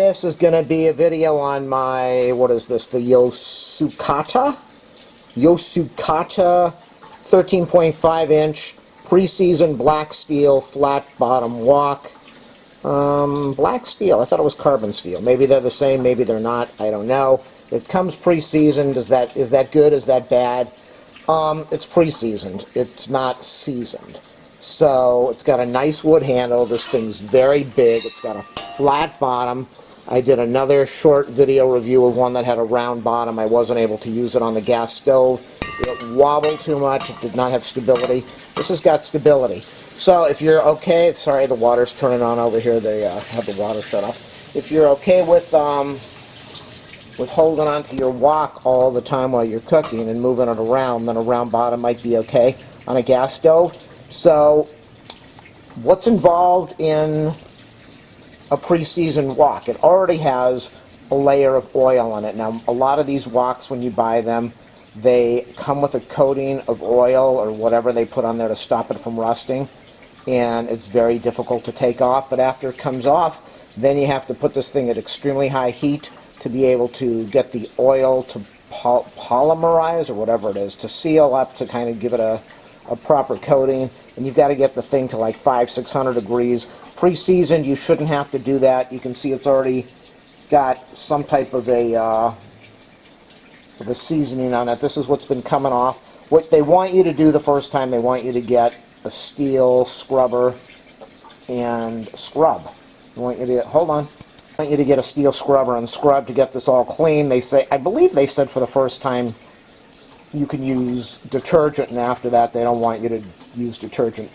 This is going to be a video on my, what is this, the YOSUKATA 13.5 inch pre-season black steel flat bottom wok. Black steel, I thought it was carbon steel. Maybe they're the same, maybe they're not, I don't know. It comes pre-seasoned. Is that good, is that bad? It's pre-seasoned, it's not seasoned. So it's got a nice wood handle. This thing's very big. It's got a flat bottom. I did another short video review of one that had a round bottom. I wasn't able to use it on the gas stove. It wobbled too much. It did not have stability. This has got stability. So if you're okay, sorry, the water's turning on over here. They have the water shut off. If you're okay with holding onto your wok all the time while you're cooking and moving it around, then a round bottom might be okay on a gas stove. So what's involved in a pre-seasoned wok? It already has a layer of oil on it. Now, a lot of these woks, when you buy them, they come with a coating of oil or whatever they put on there to stop it from rusting, and it's very difficult to take off. But after it comes off, then you have to put this thing at extremely high heat to be able to get the oil to polymerize, or whatever it is, to seal up, to kind of give it a proper coating. And you've got to get the thing to like 500-600 degrees. Pre-seasoned, you shouldn't have to do that. You can see it's already got some type of a seasoning on it. This is what's been coming off. What they want you to do the first time, they want you to get a steel scrubber and scrub. They want you to, hold on. They want you to get a steel scrubber and scrub to get this all clean. They say, I believe they said for the first time you can use detergent, and after that they don't want you to use detergent.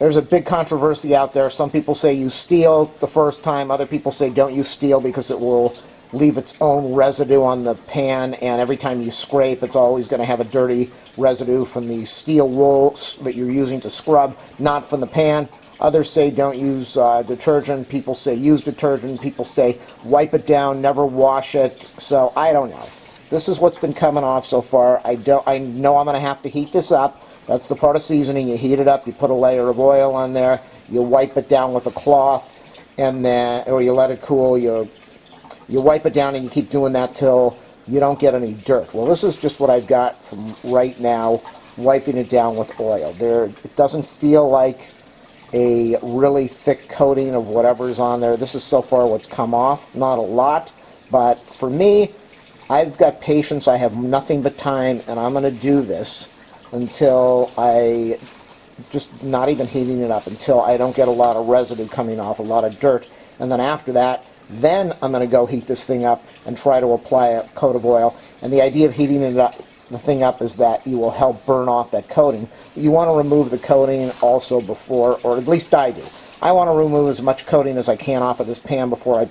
There's a big controversy out there. Some people say use steel the first time. Other people say don't use steel because it will leave its own residue on the pan, and every time you scrape, it's always going to have a dirty residue from the steel wool that you're using to scrub, not from the pan. Others say don't use detergent. People say use detergent. People say wipe it down, never wash it. So I don't know. This is what's been coming off so far. I know I'm going to have to heat this up. That's the part of seasoning. You heat it up, you put a layer of oil on there, you wipe it down with a cloth, and then, or you let it cool, you wipe it down, and you keep doing that till you don't get any dirt. Well, this is just what I've got from right now, wiping it down with oil. It doesn't feel like a really thick coating of whatever's on there. This is so far what's come off. Not a lot, but for me, I've got patience. I have nothing but time, and I'm going to do this until just not even heating it up, until I don't get a lot of residue coming off, a lot of dirt. And then after that, then I'm going to go heat this thing up and try to apply a coat of oil. And the idea of heating the thing up is that you will help burn off that coating. You want to remove the coating also before, or at least I do. I want to remove as much coating as I can off of this pan before I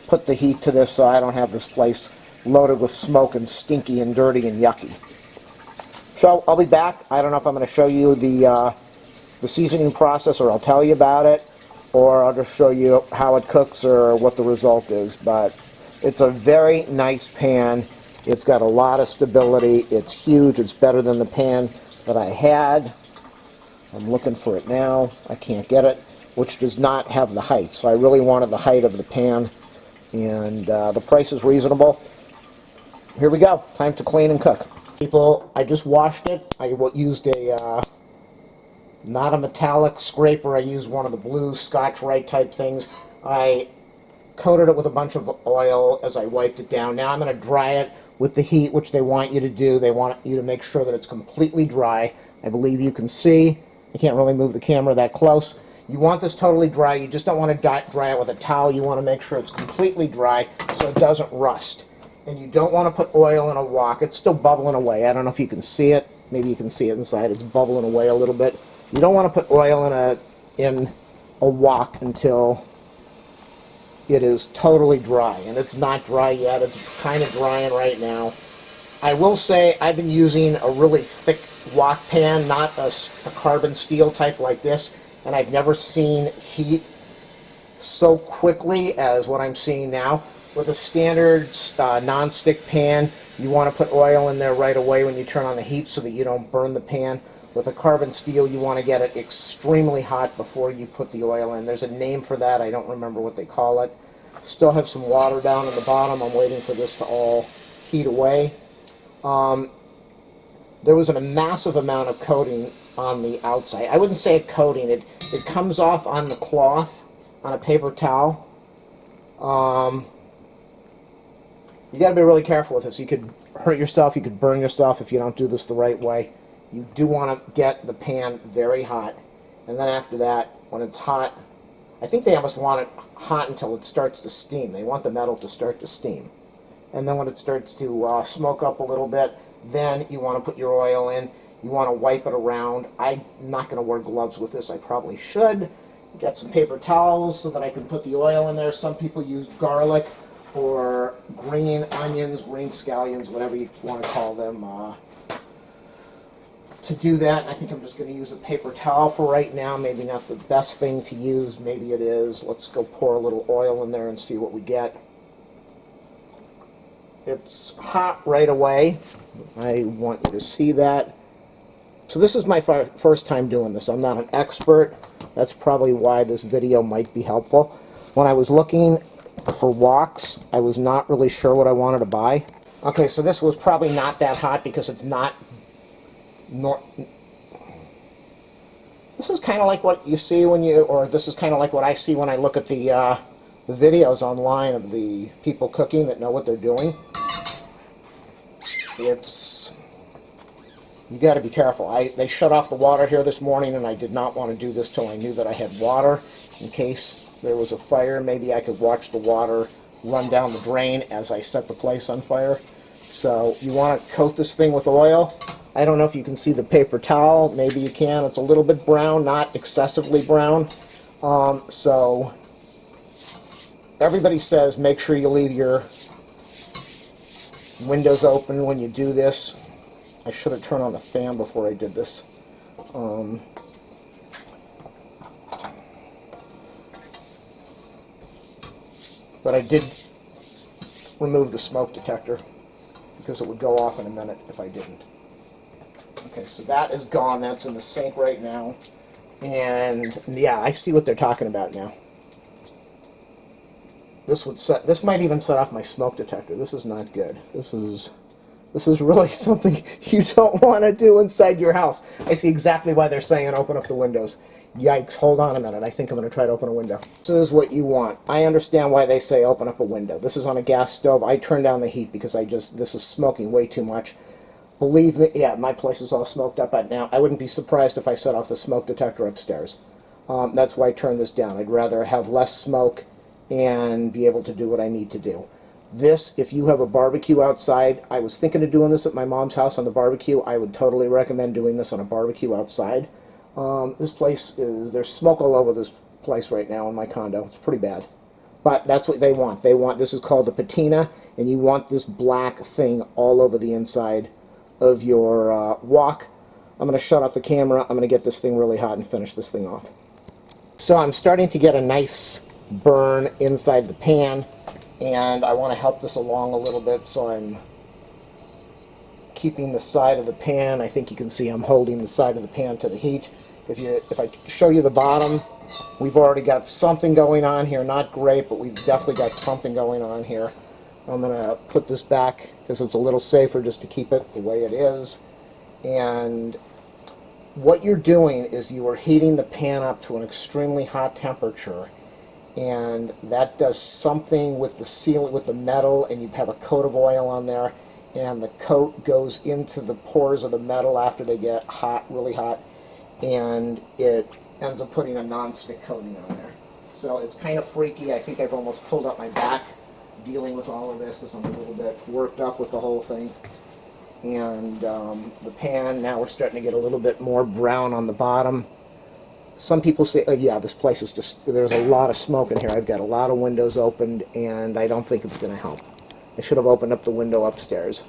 put the heat to this, so I don't have this place loaded with smoke and stinky and dirty and yucky. So I'll be back. I don't know if I'm going to show you the seasoning process, or I'll tell you about it, or I'll just show you how it cooks or what the result is. But it's a very nice pan. It's got a lot of stability. It's huge. It's better than the pan that I had. I'm looking for it now. I can't get it, which does not have the height. So I really wanted the height of the pan, and the price is reasonable. Here we go. Time to clean and cook. People, I just washed it. I used not a metallic scraper. I used one of the blue Scotch-Rite type things. I coated it with a bunch of oil as I wiped it down. Now I'm going to dry it with the heat, which they want you to do. They want you to make sure that it's completely dry. I believe you can see. I can't really move the camera that close. You want this totally dry. You just don't want to dry it with a towel. You want to make sure it's completely dry so it doesn't rust. And you don't want to put oil in a wok. It's still bubbling away. I don't know if you can see it. Maybe you can see it inside. It's bubbling away a little bit. You don't want to put oil in a wok until it is totally dry. And it's not dry yet. It's kind of drying right now. I will say I've been using a really thick wok pan, not a carbon steel type like this, and I've never seen heat so quickly as what I'm seeing now. With a standard non-stick pan, you want to put oil in there right away when you turn on the heat so that you don't burn the pan. With a carbon steel, you want to get it extremely hot before you put the oil in. There's a name for that. I don't remember what they call it. Still have some water down in the bottom. I'm waiting for this to all heat away. There was a massive amount of coating on the outside. I wouldn't say a coating. It comes off on the cloth, on a paper towel. You got to be really careful with this. You could hurt yourself. You could burn yourself if you don't do this the right way. You do want to get the pan very hot. And then after that, when it's hot, I think they almost want it hot until it starts to steam. They want the metal to start to steam. And then when it starts to smoke up a little bit, then you want to put your oil in. You want to wipe it around. I'm not going to wear gloves with this. I probably should. Get some paper towels so that I can put the oil in there. Some people use garlic or green onions, green scallions, whatever you want to call them, to do that. I think I'm just going to use a paper towel for right now. Maybe not the best thing to use. Maybe it is. Let's go pour a little oil in there and see what we get. It's hot right away. I want you to see that. So this is my first time doing this. I'm not an expert. That's probably why this video might be helpful. When I was looking for woks, I was not really sure what I wanted to buy. Okay, so this was probably not that hot because it's not... This is kind of like what you see when you... Or this is kind of like what I see when I look at the videos online of the people cooking that know what they're doing. It's... You got to be careful. They shut off the water here this morning, and I did not want to do this till I knew that I had water in case there was a fire. Maybe I could watch the water run down the drain as I set the place on fire. So you want to coat this thing with oil. I don't know if you can see the paper towel. Maybe you can. It's a little bit brown, not excessively brown. So everybody says make sure you leave your windows open when you do this. I should have turned on the fan before I did this. But I did remove the smoke detector because it would go off in a minute if I didn't. Okay, so that is gone. That's in the sink right now. And yeah, I see what they're talking about now. This might even set off my smoke detector. This is not good. This is really something you don't want to do inside your house. I see exactly why they're saying open up the windows. Yikes, hold on a minute. I think I'm going to try to open a window. This is what you want. I understand why they say open up a window. This is on a gas stove. I turned down the heat because this is smoking way too much. Believe me, yeah, my place is all smoked up right now. I wouldn't be surprised if I set off the smoke detector upstairs. That's why I turned this down. I'd rather have less smoke and be able to do what I need to do. This, if you have a barbecue outside, I was thinking of doing this at my mom's house on the barbecue. I would totally recommend doing this on a barbecue outside. This place there's smoke all over this place right now in my condo. It's pretty bad. But that's what they want. This is called the patina, and you want this black thing all over the inside of your wok. I'm going to shut off the camera. I'm going to get this thing really hot and finish this thing off. So I'm starting to get a nice burn inside the pan, and I want to help this along a little bit, so I'm keeping the side of the pan. I think you can see I'm holding the side of the pan to the heat. If I show you the bottom, we've already got something going on here. Not great, but we've definitely got something going on here. I'm going to put this back because it's a little safer just to keep it the way it is. And what you're doing is you are heating the pan up to an extremely hot temperature, and that does something with the seal, with the metal, and you have a coat of oil on there, and the coat goes into the pores of the metal after they get hot, really hot, and it ends up putting a non-stick coating on there. So it's kind of freaky. I think I've almost pulled up my back dealing with all of this because I'm a little bit worked up with the whole thing. And the pan, now we're starting to get a little bit more brown on the bottom. Some people say, oh yeah, this place is just, there's a lot of smoke in here. I've got a lot of windows opened, and I don't think it's going to help. I should have opened up the window upstairs.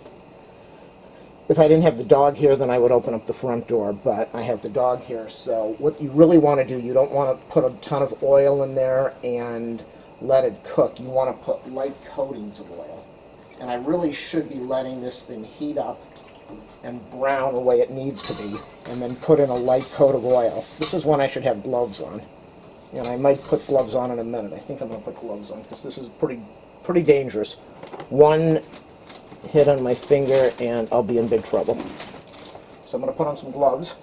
If I didn't have the dog here, then I would open up the front door, but I have the dog here. So what you really want to do, you don't want to put a ton of oil in there and let it cook. You want to put light coatings of oil. And I really should be letting this thing heat up and brown the way it needs to be, and then put in a light coat of oil. This is when I should have gloves on. And I might put gloves on in a minute. I think I'm going to put gloves on because this is pretty dangerous. One hit on my finger and I'll be in big trouble. So I'm going to put on some gloves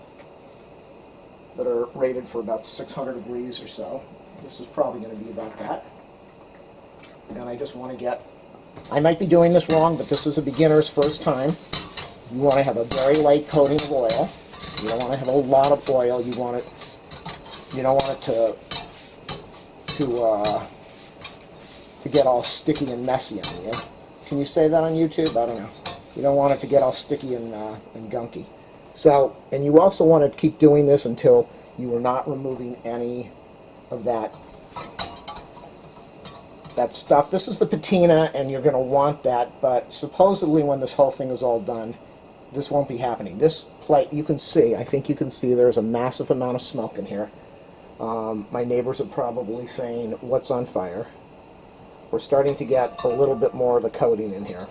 that are rated for about 600 degrees or so. This is probably going to be about that. And I just want to get, I might be doing this wrong, but this is a beginner's first time. You want to have a very light coating of oil. You don't want to have a lot of oil. You don't want it to get all sticky and messy on you. Can you say that on YouTube? I don't know. You don't want it to get all sticky and gunky. So, and you also want to keep doing this until you are not removing any of that stuff. This is the patina, and you're going to want that, but supposedly when this whole thing is all done, this won't be happening. This plate, you can see, I think you can see there's a massive amount of smoke in here. My neighbors are probably saying, what's on fire? We're starting to get a little bit more of a coating in here.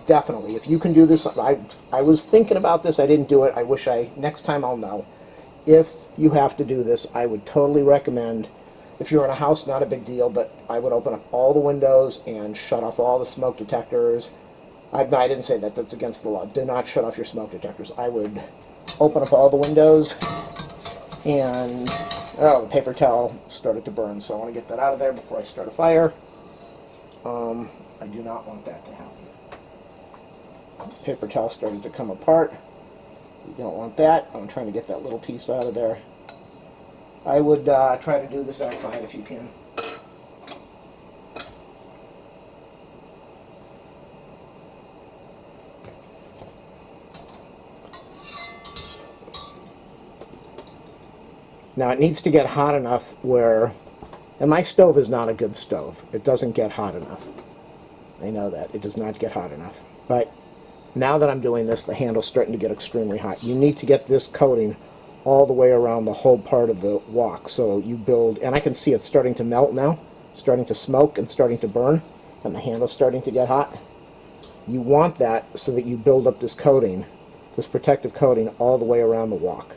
Definitely. If you can do this, I was thinking about this, I didn't do it. I wish next time I'll know. If you have to do this, I would totally recommend, if you're in a house, not a big deal, but I would open up all the windows and shut off all the smoke detectors. I didn't say that. That's against the law. Do not shut off your smoke detectors. I would open up all the windows and, oh, the paper towel started to burn, so I want to get that out of there before I start a fire. I do not want that to happen. Paper towel started to come apart. You don't want that. I'm trying to get that little piece out of there. I would try to do this outside if you can. Now it needs to get hot enough where, and my stove is not a good stove. It doesn't get hot enough. I know that. It does not get hot enough. But now that I'm doing this, the handle's starting to get extremely hot. You need to get this coating all the way around the whole part of the wok. So you build, and I can see it's starting to melt now, starting to smoke and starting to burn, and the handle's starting to get hot. You want that so that you build up this coating, this protective coating, all the way around the wok.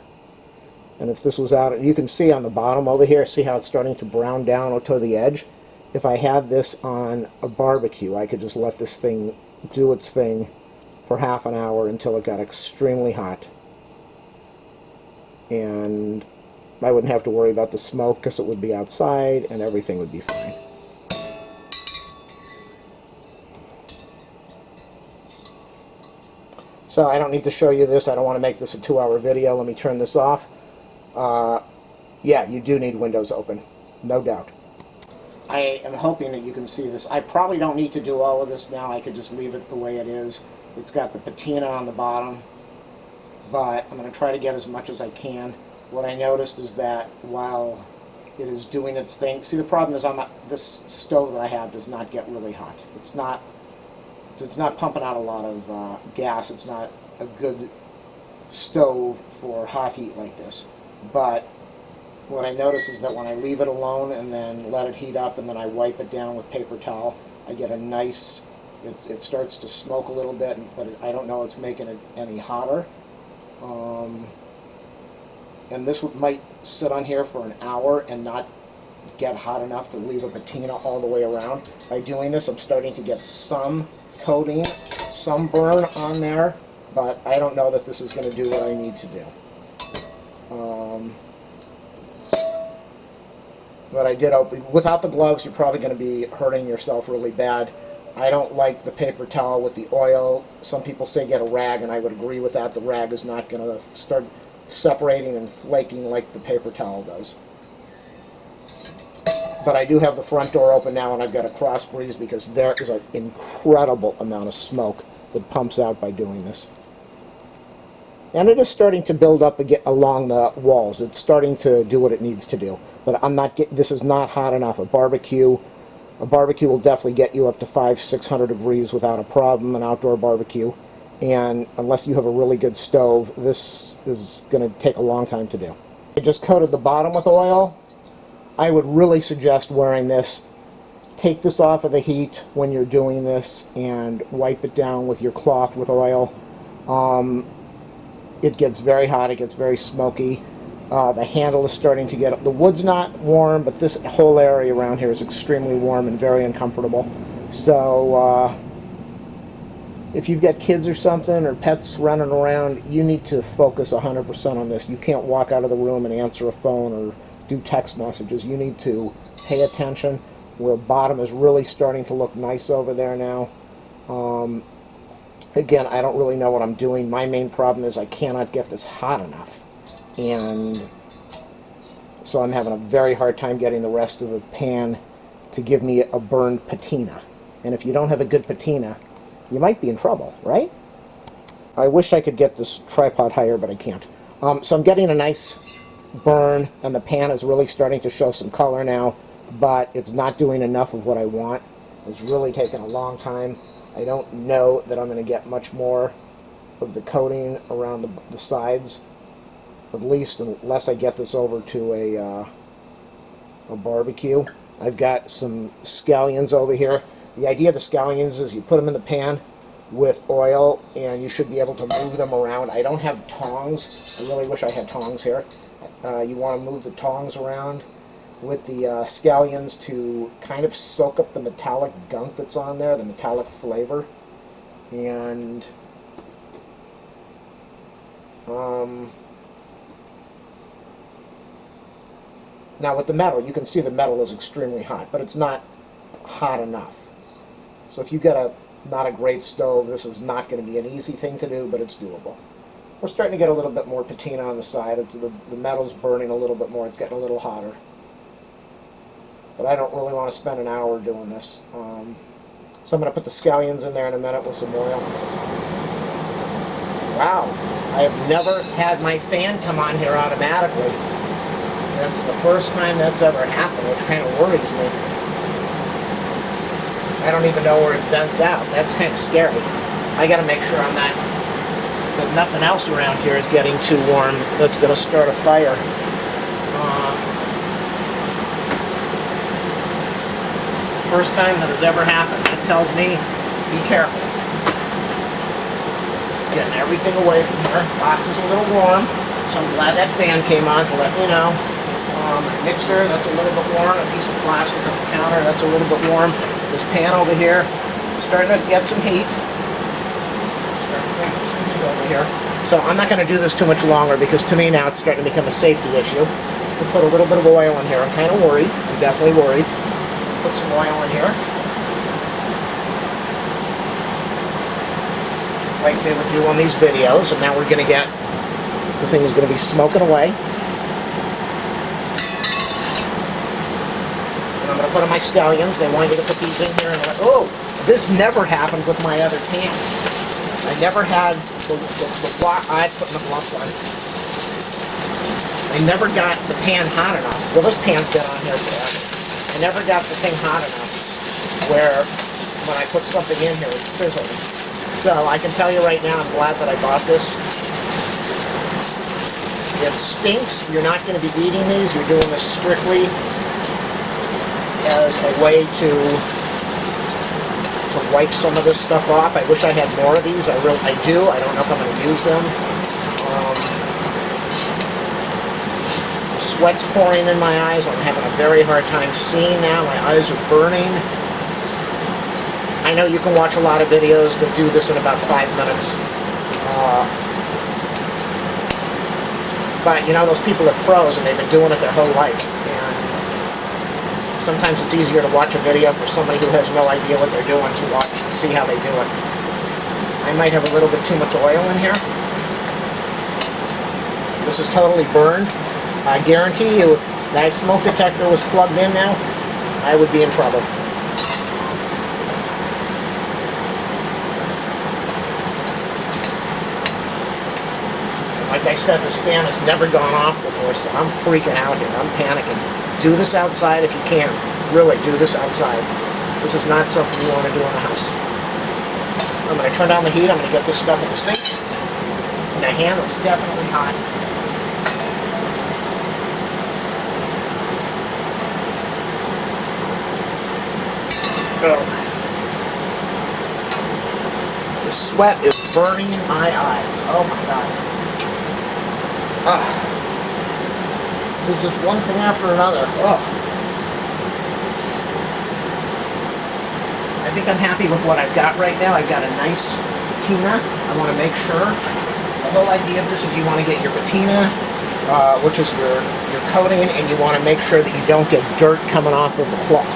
And if this was out, you can see on the bottom over here, see how it's starting to brown down to the edge? If I had this on a barbecue, I could just let this thing do its thing for half an hour until it got extremely hot. And I wouldn't have to worry about the smoke because it would be outside and everything would be fine. So I don't need to show you this. I don't want to make this a 2-hour video. Let me turn this off. Yeah, you do need windows open, no doubt. I am hoping that you can see this. I probably don't need to do all of this now. I could just leave it the way it is. It's got the patina on the bottom, but I'm going to try to get as much as I can. What I noticed is that while it is doing its thing, see, the problem is this stove that I have does not get really hot. It's not pumping out a lot of gas. It's not a good stove for hot heat like this. But what I notice is that when I leave it alone and then let it heat up and then I wipe it down with paper towel, I get a nice, it starts to smoke a little bit, but I don't know it's making it any hotter. And this might sit on here for an hour and not get hot enough to leave a patina all the way around. By doing this, I'm starting to get some coating, some burn on there, but I don't know that this is going to do what I need to do. But I did open, without the gloves, you're probably going to be hurting yourself really bad. I don't like the paper towel with the oil. Some people say get a rag, and I would agree with that. The rag is not going to start separating and flaking like the paper towel does. But I do have the front door open now, and I've got a cross breeze because there is an incredible amount of smoke that pumps out by doing this. And it is starting to build up along the walls. It's starting to do what it needs to do. But this is not hot enough. A barbecue will definitely get you up to 500-600 degrees without a problem, an outdoor barbecue. And unless you have a really good stove, this is going to take a long time to do. I just coated the bottom with oil. I would really suggest wearing this. Take this off of the heat when you're doing this and wipe it down with your cloth with oil. It gets very hot, it gets very smoky. The handle is starting to get, the wood's not warm, but this whole area around here is extremely warm and very uncomfortable. So if you've got kids or something, or pets running around, you need to focus 100% on this. You can't walk out of the room and answer a phone or do text messages. You need to pay attention. Where bottom is really starting to look nice over there now. Again, I don't really know what I'm doing. My main problem is I cannot get this hot enough. And so I'm having a very hard time getting the rest of the pan to give me a burned patina. And if you don't have a good patina, you might be in trouble, right? I wish I could get this tripod higher, but I can't. So I'm getting a nice burn, and the pan is really starting to show some color now, but it's not doing enough of what I want. It's really taking a long time. I don't know that I'm going to get much more of the coating around the sides, at least unless I get this over to a barbecue. I've got some scallions over here. The idea of the scallions is you put them in the pan with oil, and you should be able to move them around. I don't have tongs. I really wish I had tongs here. You want to move the tongs around with the scallions to kind of soak up the metallic gunk that's on there, the metallic flavor. And now with the metal, you can see the metal is extremely hot, but it's not hot enough. So if you get not a great stove, this is not going to be an easy thing to do, but it's doable. We're starting to get a little bit more patina on the side. The metal's burning a little bit more. It's getting a little hotter. But I don't really want to spend an hour doing this. So I'm going to put the scallions in there in a minute with some oil. Wow, I have never had my fan come on here automatically. That's the first time that's ever happened, which kind of worries me. I don't even know where it vents out. That's kind of scary. I got to make sure that nothing else around here is getting too warm. That's going to start a fire. First time that has ever happened. That tells me, be careful. Getting everything away from here. Box is a little warm, so I'm glad that fan came on to let me know. Mixer, that's a little bit warm. A piece of plastic on the counter, that's a little bit warm. This pan over here, starting to get some heat. Starting to get some heat over here. So I'm not going to do this too much longer, because to me now it's starting to become a safety issue. We'll put a little bit of oil in here. I'm kind of worried. I'm definitely worried. Put some oil in here, like they would do on these videos, and now we're going to get, the thing is going to be smoking away. And I'm going to put in my scallions. They want you to put these in here, and like, oh, this never happened with my other pan. I never had the wok. I put my gloves on. I never got the pan hot enough. Well, this pan's been on here forever. I never got the thing hot enough where when I put something in here it's sizzling. So I can tell you right now, I'm glad that I bought this. It stinks. You're not going to be eating these. You're doing this strictly as a way to wipe some of this stuff off. I wish I had more of these. I do. I don't know if I'm going to use them. Sweat's pouring in my eyes. I'm having a very hard time seeing now. My eyes are burning. I know you can watch a lot of videos that do this in about 5 minutes. But, you know, those people are pros and they've been doing it their whole life. And sometimes it's easier to watch a video for somebody who has no idea what they're doing to watch and see how they do it. I might have a little bit too much oil in here. This is totally burned. I guarantee you, if that smoke detector was plugged in now, I would be in trouble. Like I said, this fan has never gone off before, so I'm freaking out here. I'm panicking. Do this outside if you can. Really, do this outside. This is not something you want to do in the house. I'm going to turn down the heat. I'm going to get this stuff in the sink. And the handle is definitely hot. Oh. The sweat is burning my eyes. Oh my God. There's just one thing after another. Oh. I think I'm happy with what I've got right now. I've got a nice patina. I want to make sure. The whole idea of this is you want to get your patina, which is your coating, and you want to make sure that you don't get dirt coming off of the cloth.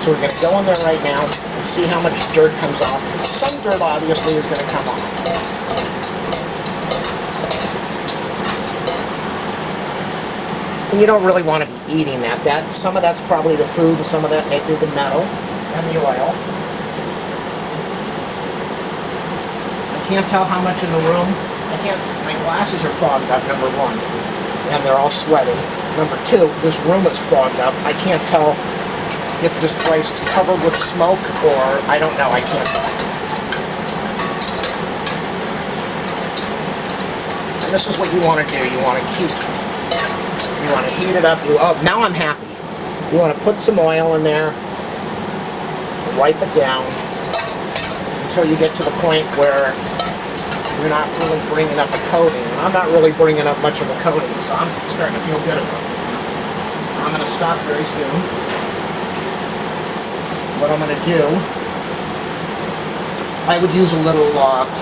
So we're going to go in there right now and see how much dirt comes off. Some dirt obviously is going to come off. And you don't really want to be eating that. Some of that's probably the food, and some of that may be the metal and the oil. I can't tell how much in the room. My glasses are fogged up, number one, and they're all sweaty. Number two, this room is fogged up. I can't tell if this place is covered with smoke or, I don't know, I can't tell. And this is what you want to do. You want to heat it up. Oh, now I'm happy. You want to put some oil in there, wipe it down until you get to the point where you're not really bringing up a coating. And I'm not really bringing up much of a coating, so I'm starting to feel good about this now. I'm going to stop very soon. What I'm going to do, I would use a little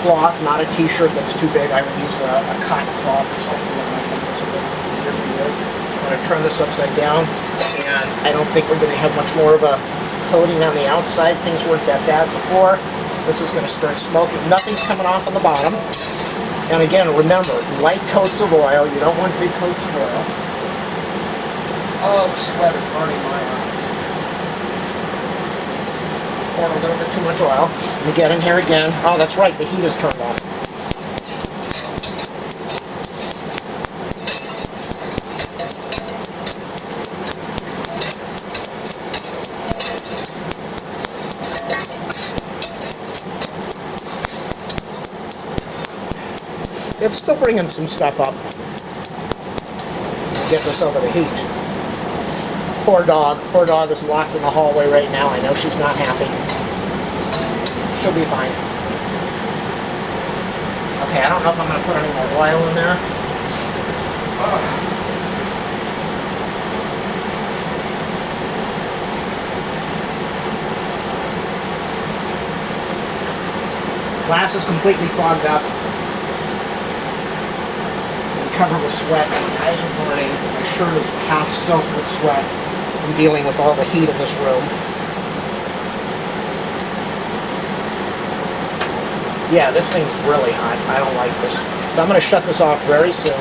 cloth, not a t-shirt that's too big. I would use a cotton cloth or something that might make this a little easier for you. I'm going to turn this upside down, and I don't think we're going to have much more of a coating on the outside. Things weren't that bad before. This is going to start smoking. Nothing's coming off on the bottom. And again, remember, light coats of oil. You don't want big coats of oil. Oh, the sweat is burning my eyes. Poured a little bit too much oil. Let me get in here again. Oh, that's right, the heat is turned off. It's still bringing some stuff up. Get this over the heat. Poor dog is locked in the hallway right now. I know she's not happy. She'll be fine. Okay, I don't know if I'm going to put any more oil in there. Glass is completely fogged up. Covered with sweat, my eyes are burning, my shirt is half soaked with sweat from dealing with all the heat in this room. Yeah, this thing's really hot. I don't like this. So I'm going to shut this off very soon.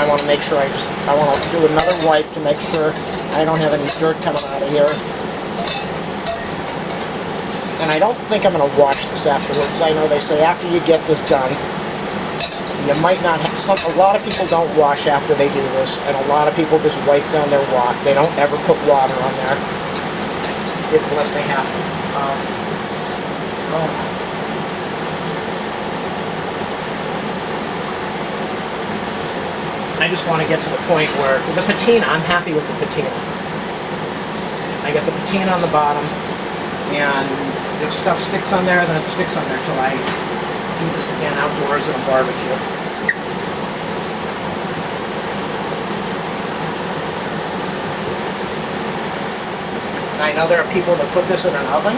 I want to make sure I want to do another wipe to make sure I don't have any dirt coming out of here. And I don't think I'm going to wash this afterwards. I know they say after you get this done, you might not have a lot of people don't wash after they do this, and a lot of people just wipe down their wok. They don't ever put water on there, unless they have to. I just want to get to the point where the patina, I'm happy with the patina. I got the patina on the bottom, and if stuff sticks on there, then it sticks on there till I do this again outdoors at a barbecue. I know there are people that put this in an oven.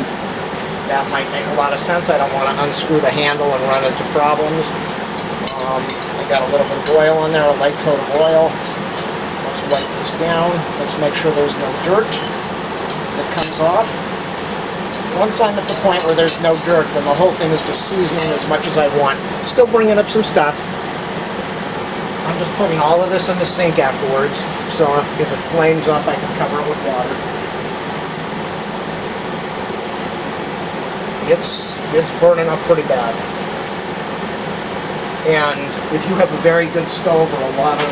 That might make a lot of sense. I don't want to unscrew the handle and run into problems. I got a little bit of oil on there, a light coat of oil. Let's wipe this down. Let's make sure there's no dirt that comes off. Once I'm at the point where there's no dirt, then the whole thing is just seasoning as much as I want. Still bringing up some stuff. I'm just putting all of this in the sink afterwards, so if it flames up, I can cover it with water. It's burning up pretty bad. And if you have a very good stove or a lot of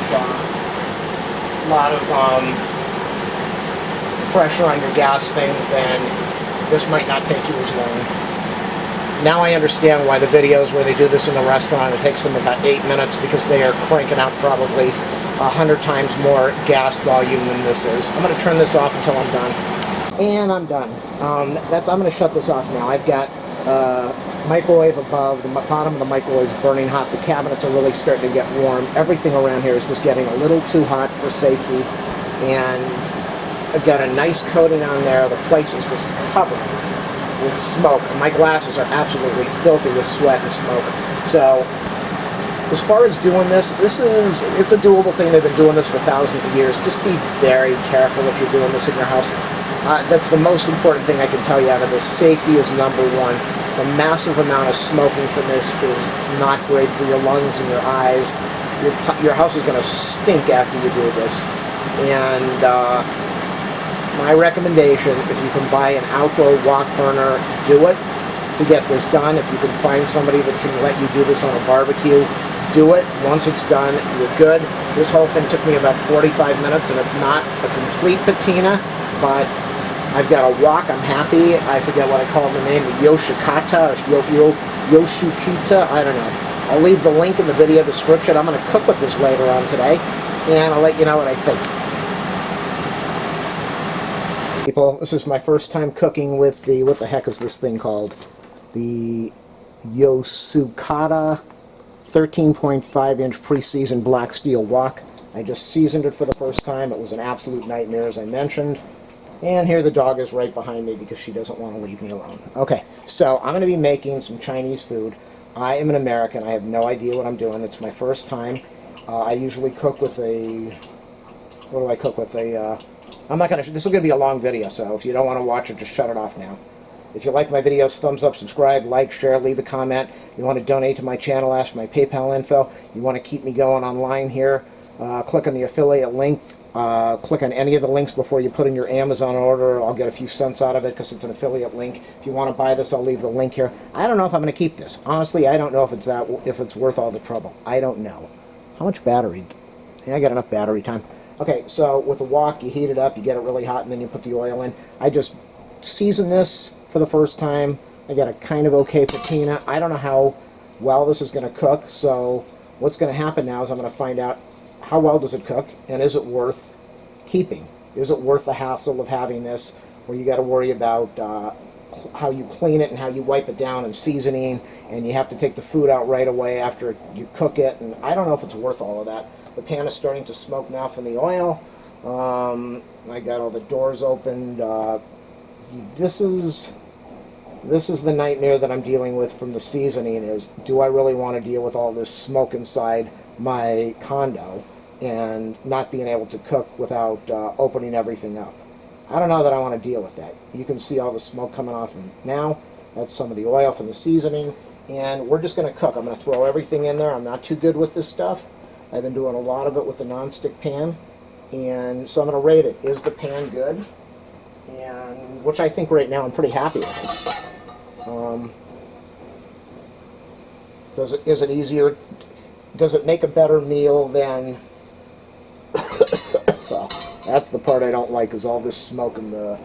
pressure on your gas thing, then this might not take you as long. Now I understand why the videos where they do this in the restaurant, it takes them about 8 minutes because they are cranking out probably 100 times more gas volume than this is. I'm going to turn this off until I'm done. And I'm done. I'm going to shut this off now. I've got microwave above, the bottom of the microwave is burning hot. The cabinets are really starting to get warm. Everything around here is just getting a little too hot for safety. And I've got a nice coating on there. The place is just covered with smoke. My glasses are absolutely filthy with sweat and smoke. So as far as doing this, it's a doable thing. They've been doing this for thousands of years. Just be very careful if you're doing this in your house. That's the most important thing I can tell you out of this. Safety is number one. The massive amount of smoking from this is not great for your lungs and your eyes. Your house is going to stink after you do this. And my recommendation, if you can buy an outdoor wok burner, do it to get this done. If you can find somebody that can let you do this on a barbecue, do it. Once it's done, you're good. This whole thing took me about 45 minutes, and it's not a complete patina, but I've got a wok. I'm happy. I forget what I call the name, the YOSUKATA, or YOSUKATA, I don't know. I'll leave the link in the video description. I'm going to cook with this later on today, and I'll let you know what I think. People, this is my first time cooking with the, what the heck is this thing called? The YOSUKATA 13.5-inch pre-seasoned black steel wok. I just seasoned it for the first time. It was an absolute nightmare, as I mentioned. And here the dog is right behind me because she doesn't want to leave me alone. Okay, so I'm going to be making some Chinese food. I am an American. I have no idea what I'm doing. It's my first time. I usually cook with a... What do I cook with? I'm not going to... This is going to be a long video, so if you don't want to watch it, just shut it off now. If you like my videos, thumbs up, subscribe, like, share, leave a comment. You want to donate to my channel, ask for my PayPal info. You want to keep me going online here, click on the affiliate link. Click on any of the links before you put in your Amazon order. I'll get a few cents out of it because it's an affiliate link. If you want to buy this, I'll leave the link here. I don't know if I'm going to keep this. Honestly, I don't know if it's worth all the trouble. I don't know. How much battery? Yeah, I got enough battery time. Okay, so with the wok, you heat it up, you get it really hot, and then you put the oil in. I just seasoned this for the first time. I got a kind of okay patina. I don't know how well this is going to cook, so what's going to happen now is I'm going to find out how well does it cook, and is it worth keeping? Is it worth the hassle of having this where you got to worry about how you clean it and how you wipe it down and seasoning, and you have to take the food out right away after you cook it, and I don't know if it's worth all of that. The pan is starting to smoke now from the oil. I got all the doors opened. This is the nightmare that I'm dealing with from the seasoning is, do I really want to deal with all this smoke inside my condo and not being able to cook without opening everything up? I don't know that I want to deal with that. You can see all the smoke coming off now. That's some of the oil from the seasoning, and we're just going to cook. I'm going to throw everything in there. I'm not too good with this stuff. I've been doing a lot of it with a non-stick pan, and so I'm going to rate it. Is the pan good? And which I think right now I'm pretty happy with it. Is it easier? Does it make a better meal than? So that's the part I don't like, is all this smoke and the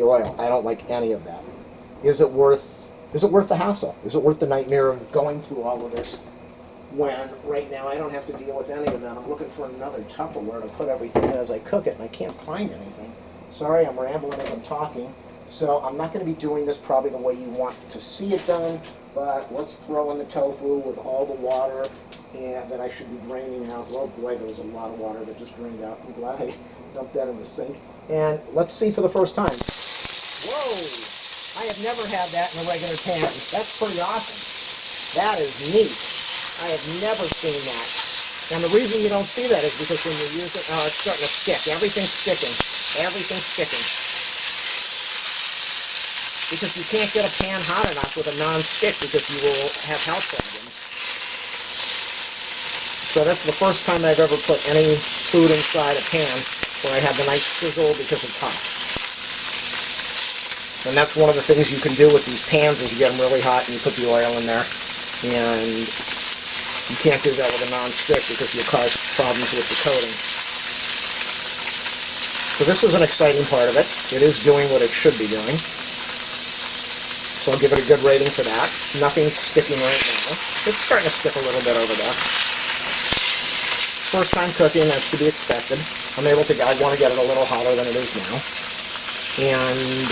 oil. I don't like any of that. Is it worth the hassle? Is it worth the nightmare of going through all of this when right now I don't have to deal with any of that? I'm looking for another Tupperware to put everything in as I cook it, and I can't find anything. Sorry, I'm rambling as I'm talking. So I'm not going to be doing this probably the way you want to see it done, but let's throw in the tofu with all the water and that I should be draining out. Well, boy, there was a lot of water that just drained out. I'm glad I dumped that in the sink. And let's see for the first time. Whoa! I have never had that in a regular pan. That's pretty awesome. That is neat. I have never seen that. And the reason you don't see that is because when you use it, oh, it's starting to stick. Everything's sticking. Everything's sticking. Because you can't get a pan hot enough with a non-stick because you will have health problems. So that's the first time I've ever put any food inside a pan where I have the nice sizzle because it's hot. And that's one of the things you can do with these pans is you get them really hot and you put the oil in there. And you can't do that with a non-stick because you'll cause problems with the coating. So this is an exciting part of it. It is doing what it should be doing. So I'll give it a good rating for that. Nothing's sticking right now. It's starting to stick a little bit over there. First time cooking, that's to be expected. I want to get it a little hotter than it is now. And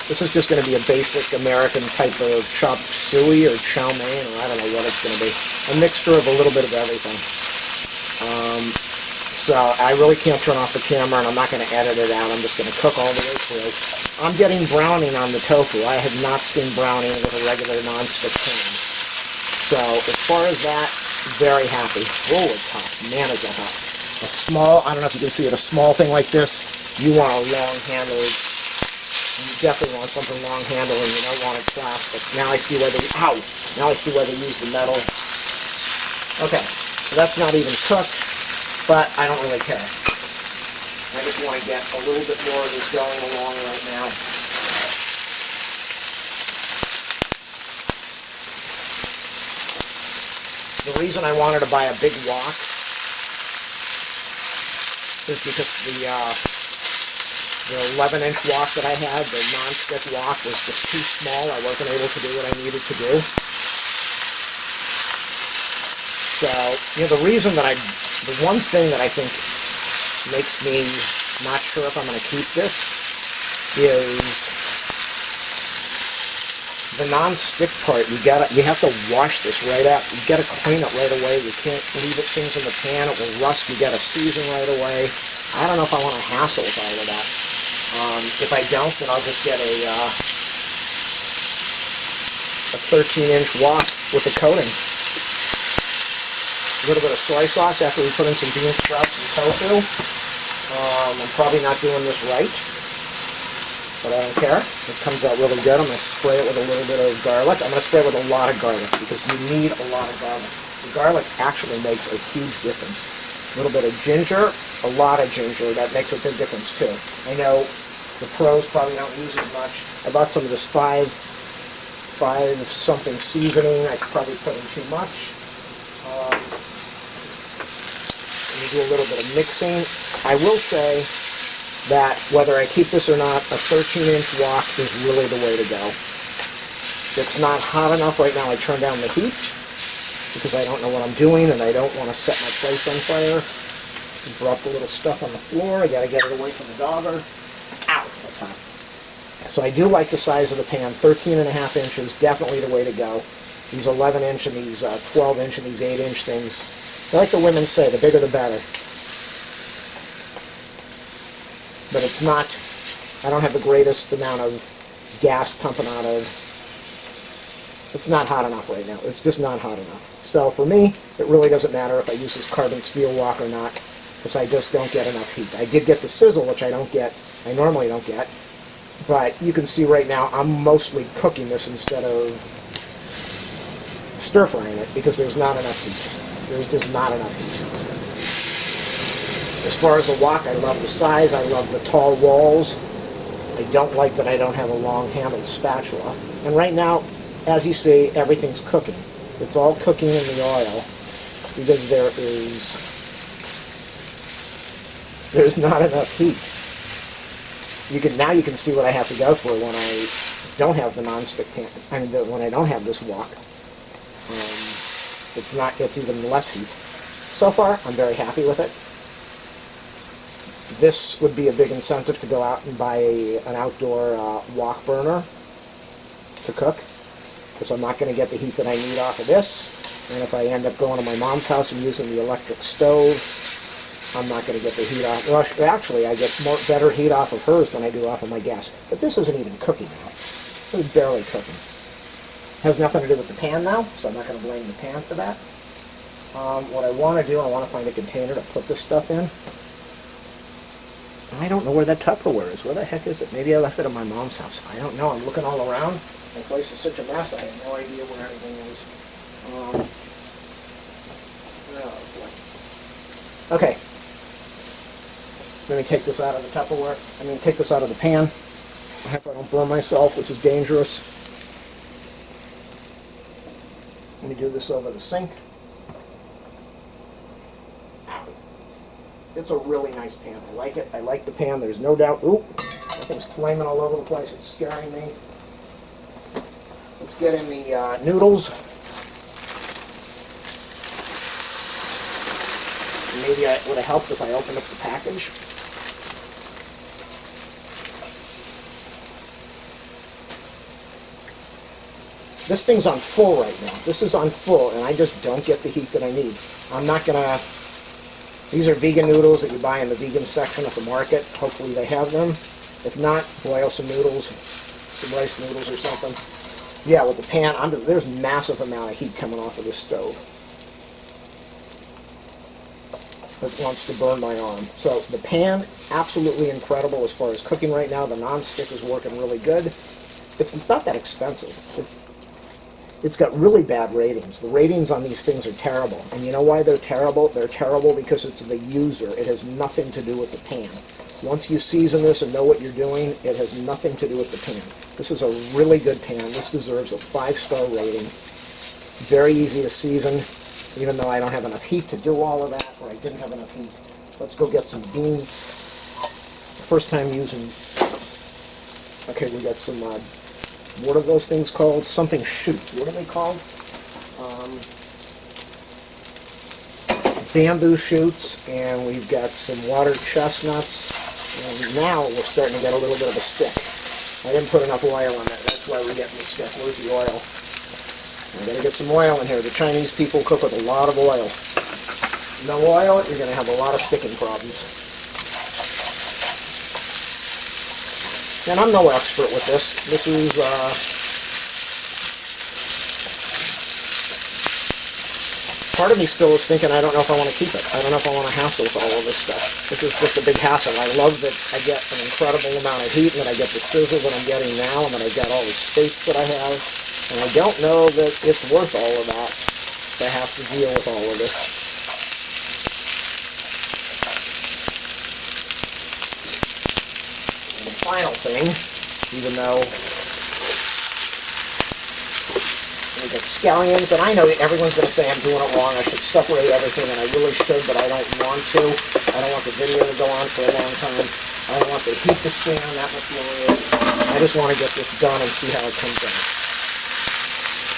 This is just going to be a basic American type of chop suey or chow mein, or I don't know what it's going to be. A mixture of a little bit of everything. So I really can't turn off the camera, and I'm not going to edit it out. I'm just going to cook all the way through. I'm getting browning on the tofu. I have not seen browning with a regular non-stick pan. So as far as that, very happy. Whoa, it's hot. Man, is that hot. A small, I don't know if you can see it, a small thing like this, you want a long-handled, you definitely want something long-handled, and you don't want it plastic. Now I see why they, ow! Now I see why they use the metal. Okay, so that's not even cooked, but I don't really care. I just want to get a little bit more of this going along right now. The reason I wanted to buy a big wok is because the 11-inch wok that I had, the non-stick wok, was just too small. I wasn't able to do what I needed to do. So, you know, the one thing that I think makes me not sure if I'm going to keep this is the non-stick part. You have to wash this right out. You got to clean it right away. You can't leave things in the pan. It will rust. You got to season right away. I don't know if I want to hassle with all of that. If I don't, then I'll just get a 13-inch wok with a coating. A little bit of soy sauce after we put in some bean sprouts and tofu. I'm probably not doing this right, but I don't care. It comes out really good. I'm going to spray it with a little bit of garlic. I'm going to spray it with a lot of garlic because you need a lot of garlic. The garlic actually makes a huge difference. A little bit of ginger, a lot of ginger. That makes a big difference too. I know the pros probably don't use as much. I bought some of this 5-something seasoning. I could probably put in too much. Do a little bit of mixing. I will say that whether I keep this or not, a 13-inch wok is really the way to go. It's not hot enough right now. I turn down the heat because I don't know what I'm doing and I don't want to set my place on fire. Drop a little stuff on the floor. I got to get it away from the dogger. Ow, that's hot. So I do like the size of the pan. 13.5 inches, definitely the way to go. These 11-inch and these 12-inch and these 8-inch things. Like the women say, the bigger the better. But it's not, I don't have the greatest amount of gas pumping out of, it's not hot enough right now. It's just not hot enough. So for me, it really doesn't matter if I use this carbon steel wok or not, because I just don't get enough heat. I did get the sizzle, which I normally don't get. But you can see right now, I'm mostly cooking this instead of stir-frying it, because there's not enough heat. There's just not enough heat. As far as the wok, I love the size. I love the tall walls. I don't like that I don't have a long-handled spatula. And right now, as you see, everything's cooking. It's all cooking in the oil because there's not enough heat. Now you can see what I have to go for when I don't have the non-stick pan. I mean, when I don't have this wok. It's even less heat. So far, I'm very happy with it. This would be a big incentive to go out and buy an outdoor wok burner to cook, because I'm not going to get the heat that I need off of this. And if I end up going to my mom's house and using the electric stove, I'm not going to get the heat off. Well, actually, I get better heat off of hers than I do off of my gas. But this isn't even cooking now. This is barely cooking. Has nothing to do with the pan now, so I'm not going to blame the pan for that. What I want to do, I want to find a container to put this stuff in. I don't know where that Tupperware is. Where the heck is it? Maybe I left it at my mom's house. I don't know. I'm looking all around. My place is such a mess, I have no idea where anything is. Oh, boy. Okay. Let me take this out of the Tupperware. Take this out of the pan. I hope I don't burn myself. This is dangerous. Let me do this over the sink. It's a really nice pan. I like it. I like the pan. There's no doubt. Oop, that thing's flaming all over the place. It's scaring me. Let's get in the noodles. Maybe it would have helped if I opened up the package. This thing's on full right now. This is on full, and I just don't get the heat that I need. I'm not going to... These are vegan noodles that you buy in the vegan section at the market. Hopefully they have them. If not, boil some noodles, some rice noodles or something. Yeah, with the pan, there's massive amount of heat coming off of this stove. It wants to burn my arm. So the pan, absolutely incredible as far as cooking right now. The non-stick is working really good. It's not that expensive. It's got really bad ratings. The ratings on these things are terrible. And you know why they're terrible? They're terrible because it's the user. It has nothing to do with the pan. Once you season this and know what you're doing, it has nothing to do with the pan. This is a really good pan. This deserves a 5-star rating. Very easy to season, even though I don't have enough heat to do all of that, or I didn't have enough heat. Let's go get some beans. First time using... Okay, we got some... what are those things called? Something shoot. What are they called? Bamboo shoots, and we've got some water chestnuts, and now we're starting to get a little bit of a stick. I didn't put enough oil in it. That's why we're getting the stick. Where's the oil? I'm going to get some oil in here. The Chinese people cook with a lot of oil. No oil, you're going to have a lot of sticking problems. And I'm no expert with this. This is, part of me still is thinking I don't know if I want to keep it. I don't know if I want to hassle with all of this stuff. This is just a big hassle. I love that I get an incredible amount of heat, and that I get the sizzle that I'm getting now, and that I got all the steaks that I have. And I don't know that it's worth all of that to have to deal with all of this. And the final thing, even though we got scallions, and I know everyone's going to say I'm doing it wrong, I should separate everything, and I really should, but I don't want to. I don't want the video to go on for a long time. I don't want the heat to stay on that much longer. I just want to get this done and see how it comes out.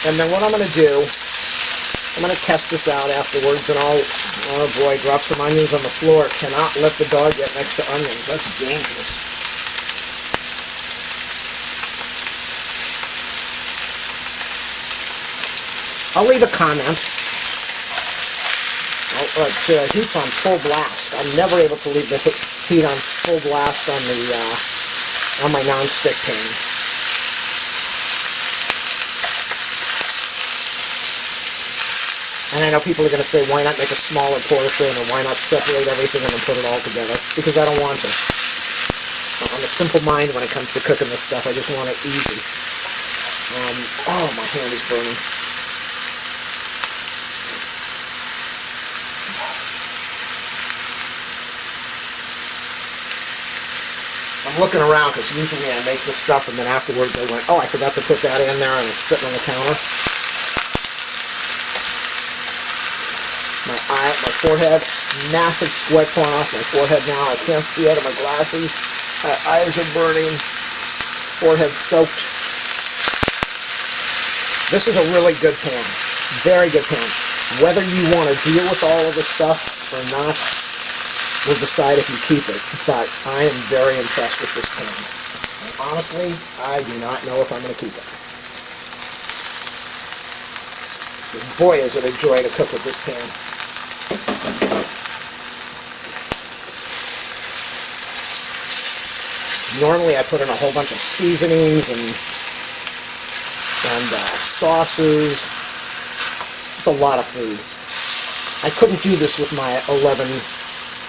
And then what I'm going to do, I'm going to test this out afterwards, and oh boy, drop some onions on the floor. Cannot let the dog get next to onions. That's dangerous. I'll leave a comment. Heat's on full blast. I'm never able to leave the heat on full blast on my non-stick pan. And I know people are going to say, why not make a smaller portion, or why not separate everything and then put it all together? Because I don't want to. I'm a simple mind when it comes to cooking this stuff. I just want it easy. Oh, my hand is burning. I'm looking around because usually I make this stuff and then afterwards I went, oh, I forgot to put that in there, and it's sitting on the counter. My forehead, massive sweat pouring off my forehead now. I can't see out of my glasses. My eyes are burning. Forehead soaked. This is a really good pan. Very good pan. Whether you want to deal with all of this stuff or not, we'll decide if you keep it, but I am very impressed with this pan. And honestly, I do not know if I'm going to keep it. But boy, is it a joy to cook with this pan. Normally I put in a whole bunch of seasonings and sauces. It's a lot of food. I couldn't do this with my 11...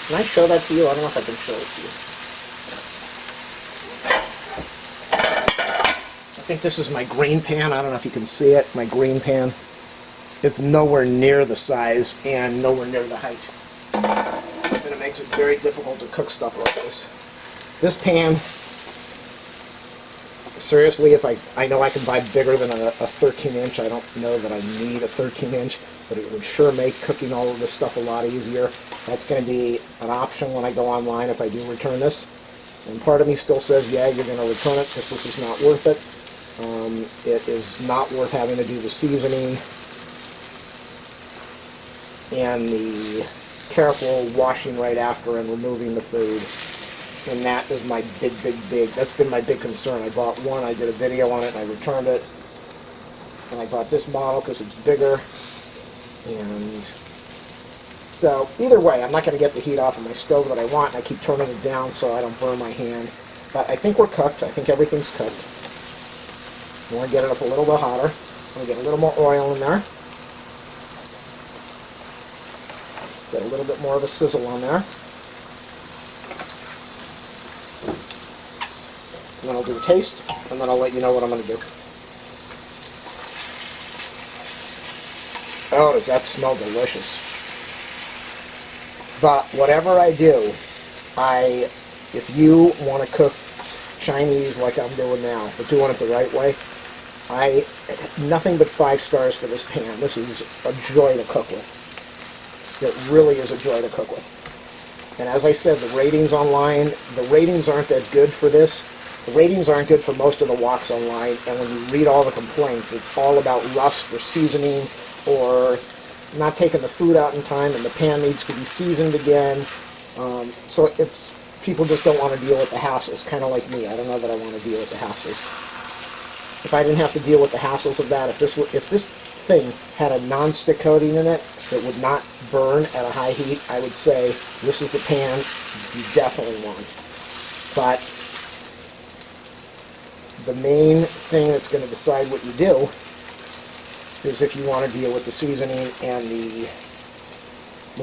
Can I show that to you? I don't know if I can show it to you. I think this is my green pan. I don't know if you can see it. My green pan. It's nowhere near the size and nowhere near the height. And it makes it very difficult to cook stuff like this. This pan, seriously, if I know I can buy bigger than a 13-inch. I don't know that I need a 13-inch, but it would sure make cooking all of this stuff a lot easier. That's going to be an option when I go online if I do return this. And part of me still says, yeah, you're going to return it because this is not worth it. It is not worth having to do the seasoning and the careful washing right after and removing the food. And that is my big, that's been my big concern. I bought one, I did a video on it, and I returned it. And I bought this model because it's bigger. And so either way, I'm not going to get the heat off of my stove that I want, and I keep turning it down so I don't burn my hand. But I think we're cooked. I think everything's cooked. I want to get it up a little bit hotter. I want to get a little more oil in there. Get a little bit more of a sizzle on there. And then I'll do a taste, and then I'll let you know what I'm going to do. Oh, does that smell delicious? But whatever I do, if you want to cook Chinese like I'm doing now, but doing it the right way, nothing but 5 stars for this pan. This is a joy to cook with. It really is a joy to cook with. And as I said, the ratings online, the ratings aren't that good for this. The ratings aren't good for most of the woks online, and when you read all the complaints, it's all about rust or seasoning or not taking the food out in time, and the pan needs to be seasoned again. So people just don't want to deal with the hassles, kind of like me. I don't know that I want to deal with the hassles. If I didn't have to deal with the hassles of that, if this thing had a non-stick coating in it that would not burn at a high heat, I would say this is the pan you definitely want. But the main thing that's going to decide what you do is if you want to deal with the seasoning and the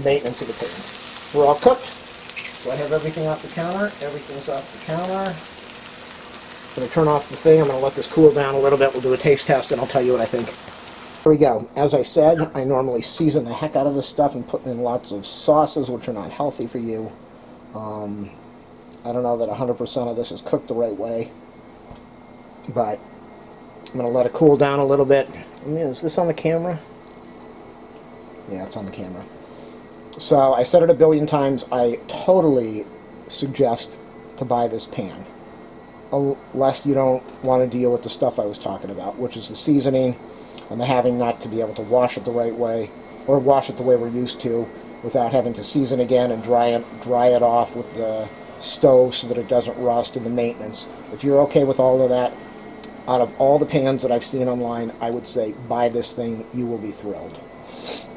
maintenance of the pan. We're all cooked. So I have everything off the counter. Everything's off the counter. I'm going to turn off the thing. I'm going to let this cool down a little bit. We'll do a taste test and I'll tell you what I think. Here we go. As I said, I normally season the heck out of this stuff and put in lots of sauces, which are not healthy for you. I don't know that 100% of this is cooked the right way, but I'm going to let it cool down a little bit. Is this on the camera? Yeah, it's on the camera. So I said it a billion times, I totally suggest to buy this pan, unless you don't want to deal with the stuff I was talking about, which is the seasoning and the having not to be able to wash it the right way, or wash it the way we're used to, without having to season again and dry it off with the stove so that it doesn't rust, and the maintenance. If you're okay with all of that, out of all the pans that I've seen online, I would say buy this thing. You will be thrilled.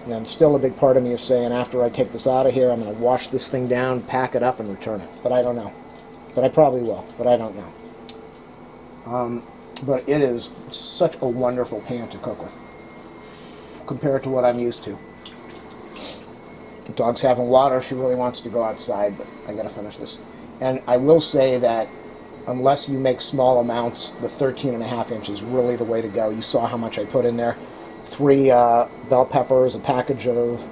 And still a big part of me is saying, after I take this out of here, I'm going to wash this thing down, pack it up, and return it. But I don't know. But I probably will. But I don't know. But it is such a wonderful pan to cook with, compared to what I'm used to. The dog's having water. She really wants to go outside, but I got to finish this. And I will say that unless you make small amounts, the 13.5 inch is really the way to go. You saw how much I put in there. 3 bell peppers, a package of,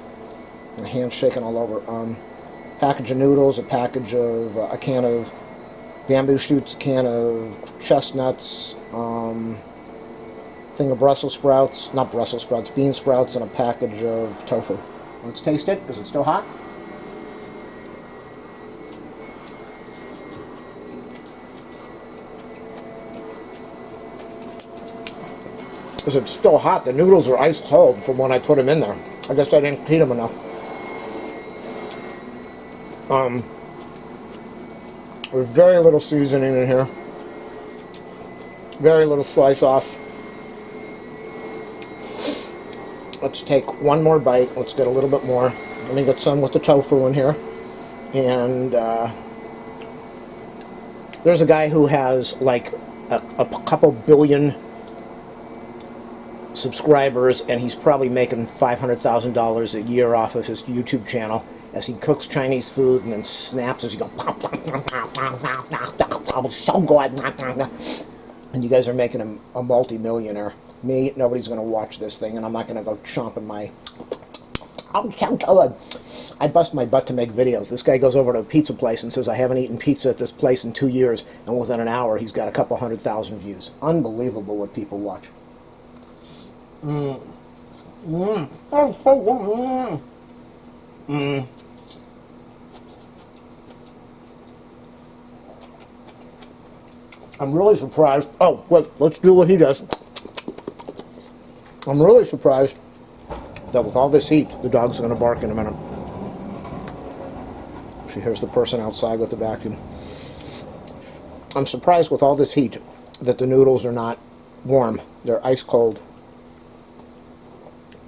my hand's shaking all over, package of noodles, a package of, a can of bamboo shoots, a can of chestnuts, thing of Brussels sprouts, not Brussels sprouts, bean sprouts, and a package of tofu. Let's taste it. Is it still hot? Is it still hot? The noodles are ice cold from when I put them in there. I guess I didn't heat them enough. There's very little seasoning in here. Very little soy sauce. Let's take one more bite. Let's get a little bit more. Let me get some with the tofu in here. And there's a guy who has like a couple billion subscribers, and he's probably making $500,000 a year off of his YouTube channel as he cooks Chinese food and then snaps as he goes, so good. And you guys are making him a multi-millionaire. Me, nobody's going to watch this thing, and I'm not going to go chomping my... Oh, so good. I bust my butt to make videos. This guy goes over to a pizza place and says, I haven't eaten pizza at this place in 2 years, and within an hour he's got a couple 100,000 views. Unbelievable what people watch. That's so good. I'm really surprised. Oh, wait, let's do what he does. I'm really surprised that with all this heat, the dog's going to bark in a minute. She hears the person outside with the vacuum. I'm surprised with all this heat that the noodles are not warm. They're ice cold.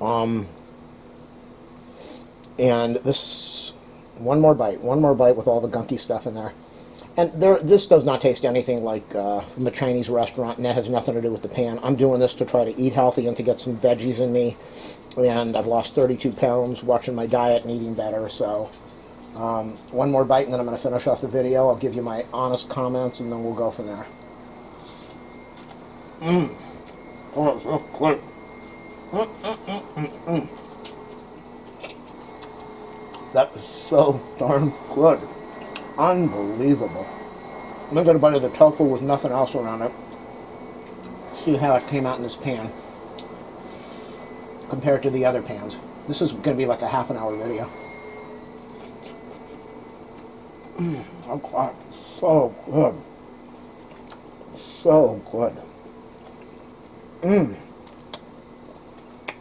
And this, one more bite with all the gunky stuff in there. And this does not taste anything like from a Chinese restaurant, and that has nothing to do with the pan. I'm doing this to try to eat healthy and to get some veggies in me. And I've lost 32 pounds watching my diet and eating better. So one more bite, and then I'm going to finish off the video. I'll give you my honest comments, and then we'll go from there. Oh, it's so good. That is so darn good. Unbelievable. I'm going to get a bite of the tofu with nothing else around it. See how it came out in this pan compared to the other pans. This is going to be like a half-an-hour video. Oh God, so good. So good.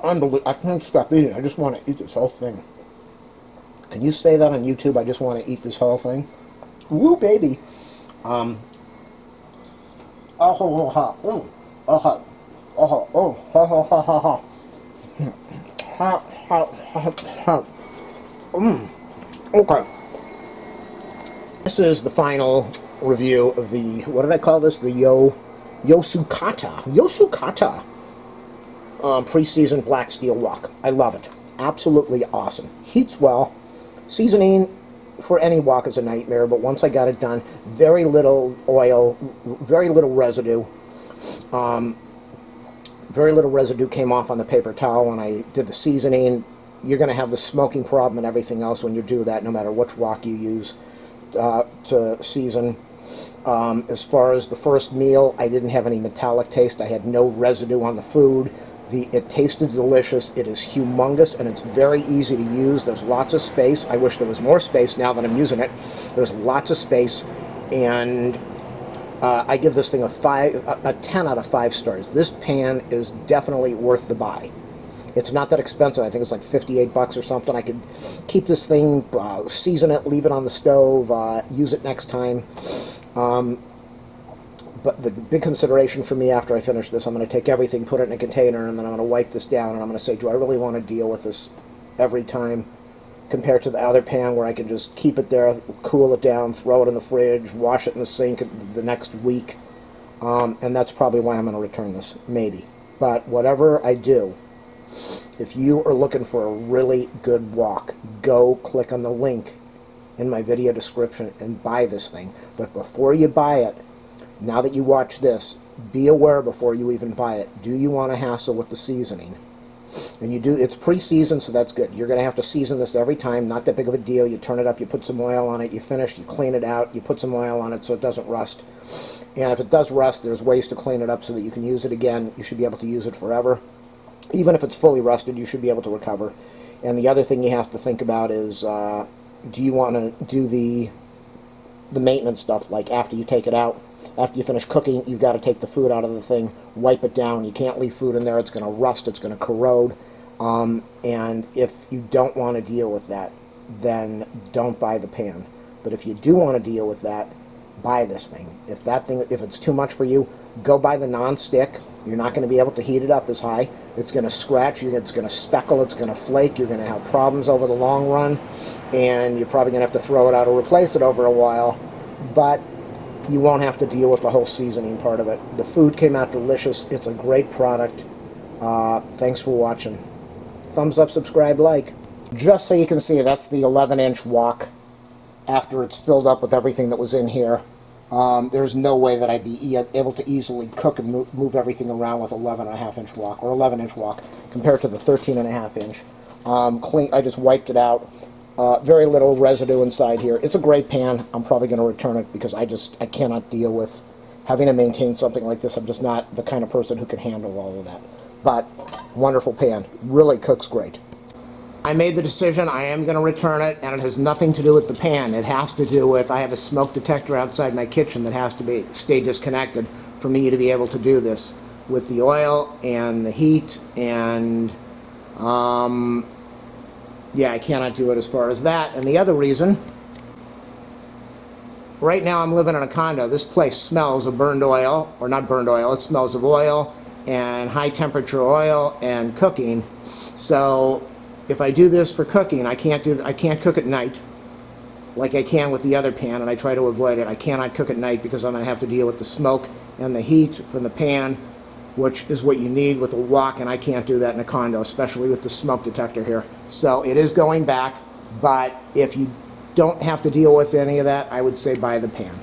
Unbelievable. I can't stop eating. I just want to eat this whole thing. Can you say that on YouTube? I just want to eat this whole thing. Woo, baby. Okay. This is the final review of the, what did I call this? The YOSUKATA. YOSUKATA. Pre-seasoned black steel wok. I love it. Absolutely awesome. Heats well. Seasoning for any wok is a nightmare, but once I got it done, very little oil, very little residue. Very little residue came off on the paper towel when I did the seasoning. You're going to have the smoking problem and everything else when you do that, no matter which wok you use to season. As far as the first meal, I didn't have any metallic taste. I had no residue on the food. It tasted delicious. It is humongous, and it's very easy to use. There's lots of space. I wish there was more space now that I'm using it. There's lots of space, and I give this thing a 10 out of 5 stars. This pan is definitely worth the buy. It's not that expensive. I think it's like 58 bucks or something. I could keep this thing, season it, leave it on the stove, use it next time. But the big consideration for me after I finish this, I'm going to take everything, put it in a container, and then I'm going to wipe this down, and I'm going to say, do I really want to deal with this every time compared to the other pan where I can just keep it there, cool it down, throw it in the fridge, wash it in the sink the next week. And that's probably why I'm going to return this, maybe. But whatever I do, if you are looking for a really good wok, go click on the link in my video description and buy this thing. But before you buy it, now that you watch this, be aware before you even buy it. Do you want to hassle with the seasoning? And you do. It's pre-seasoned, so that's good. You're going to have to season this every time. Not that big of a deal. You turn it up, you put some oil on it, you finish, you clean it out, you put some oil on it so it doesn't rust. And if it does rust, there's ways to clean it up so that you can use it again. You should be able to use it forever. Even if it's fully rusted, you should be able to recover. And the other thing you have to think about is, do you want to do the maintenance stuff, like after you take it out? After you finish cooking, you've got to take the food out of the thing, wipe it down. You can't leave food in there. It's going to rust. It's going to corrode. And if you don't want to deal with that, then don't buy the pan. But if you do want to deal with that, buy this thing. If it's too much for you, go buy the non-stick. You're not going to be able to heat it up as high. It's going to scratch. It's going to speckle. It's going to flake. You're going to have problems over the long run. And you're probably going to have to throw it out or replace it over a while. But you won't have to deal with the whole seasoning part of it. The food came out delicious. It's a great product. Thanks for watching. Thumbs up, subscribe, like. Just so you can see, that's the 11-inch wok after it's filled up with everything that was in here. There's no way that I'd be able to easily cook and move everything around with 11.5-inch wok, or 11-inch wok, compared to the 13.5-inch. Clean. I just wiped it out. Very little residue inside here. It's a great pan. I'm probably going to return it because I cannot deal with having to maintain something like this. I'm just not the kind of person who can handle all of that. But wonderful pan. Really cooks great. I made the decision. I am going to return it, and it has nothing to do with the pan. It has to do with, I have a smoke detector outside my kitchen that has to stay disconnected for me to be able to do this with the oil and the heat, and yeah, I cannot do it as far as that. And the other reason, right now I'm living in a condo. This place smells of burned oil, or not burned oil, it smells of oil and high temperature oil and cooking. So if I do this for cooking, I can't cook at night like I can with the other pan, and I try to avoid it. I cannot cook at night because I'm going to have to deal with the smoke and the heat from the pan, which is what you need with a wok, and I can't do that in a condo, especially with the smoke detector here. So it is going back, but if you don't have to deal with any of that, I would say buy the pan.